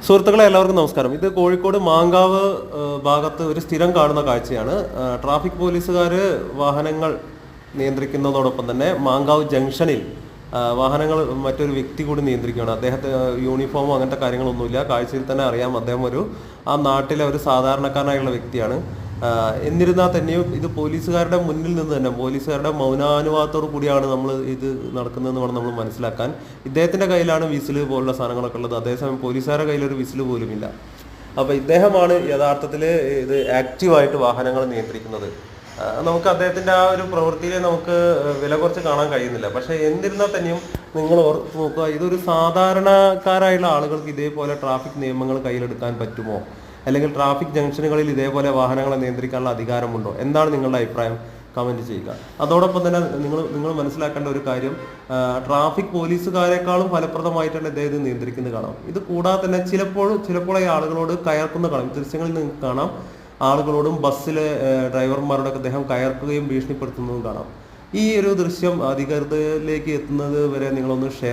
സുഹൃത്തുക്കളെ എല്ലാവർക്കും നമസ്കാരം. ഇത് കോഴിക്കോട് മാങ്കാവ് ഭാഗത്ത് ഒരു സ്ഥിരം കാണുന്ന കാഴ്ചയാണ്. ട്രാഫിക് പോലീസുകാർ വാഹനങ്ങൾ നിയന്ത്രിക്കുന്നതോടൊപ്പം തന്നെ മാങ്കാവ് ജംഗ്ഷനിൽ വാഹനങ്ങൾ മറ്റൊരു വ്യക്തി കൂടി നിയന്ത്രിക്കുകയാണ്. അദ്ദേഹത്തെ യൂണിഫോമോ അങ്ങനത്തെ കാര്യങ്ങളൊന്നുമില്ല. കാഴ്ചയിൽ തന്നെ അറിയാം അദ്ദേഹം ആ നാട്ടിലെ ഒരു സാധാരണക്കാരനായുള്ള വ്യക്തിയാണ്. എന്നിരുന്നാൽ തന്നെയും ഇത് പോലീസുകാരുടെ മുന്നിൽ നിന്ന് തന്നെ പോലീസുകാരുടെ മൗനാനുവാദത്തോടു കൂടിയാണ് നമ്മൾ ഇത് നടക്കുന്നതെന്ന് വേണം നമ്മൾ മനസ്സിലാക്കാൻ. ഇദ്ദേഹത്തിൻ്റെ കയ്യിലാണ് വിസിൽ പോലുള്ള സാധനങ്ങളൊക്കെ ഉള്ളത്. അതേസമയം പോലീസുകാരുടെ കയ്യിൽ ഒരു വിസിൽ പോലുമില്ല. അപ്പോൾ ഇദ്ദേഹമാണ് യഥാർത്ഥത്തിൽ ഇത് ആക്റ്റീവായിട്ട് വാഹനങ്ങൾ നിയന്ത്രിക്കുന്നത്. നമുക്ക് അദ്ദേഹത്തിൻ്റെ ആ ഒരു പ്രവൃത്തിയെ നമുക്ക് വില കുറച്ച് കാണാൻ കഴിയുന്നില്ല. പക്ഷേ എന്നിരുന്നാൽ തന്നെയും നിങ്ങൾ ഓർത്ത് നോക്കുക, ഇതൊരു സാധാരണക്കാരായുള്ള ആളുകൾക്ക് ഇതേപോലെ ട്രാഫിക് നിയമങ്ങൾ കയ്യിലെടുക്കാൻ പറ്റുമോ? അല്ലെങ്കിൽ ട്രാഫിക് ജംഗ്ഷനുകളിൽ ഇതേപോലെ വാഹനങ്ങളെ നിയന്ത്രിക്കാനുള്ള അധികാരമുണ്ടോ? എന്താണ് നിങ്ങളുടെ അഭിപ്രായം? കമൻറ്റ് ചെയ്യുക. അതോടൊപ്പം തന്നെ നിങ്ങൾ മനസ്സിലാക്കേണ്ട ഒരു കാര്യം, ട്രാഫിക് പോലീസുകാരെക്കാളും ഫലപ്രദമായിട്ടാണ് ഇദ്ദേഹം നിയന്ത്രിക്കുന്നത് കാണാം. ഇത് കൂടാതെ തന്നെ ചിലപ്പോൾ ഈ ആളുകളോട് കയർക്കുന്ന കാണാം. ദൃശ്യങ്ങളിൽ നിങ്ങൾക്ക് കാണാം, ആളുകളോടും ബസ്സിലെ ഡ്രൈവർമാരോടൊക്കെ അദ്ദേഹം കയർക്കുകയും ഭീഷണിപ്പെടുത്തുന്നതും കാണാം. ഈ ഒരു ദൃശ്യം അധികൃതരിലേക്ക് എത്തുന്നത് വരെ നിങ്ങളൊന്ന് ഷെയർ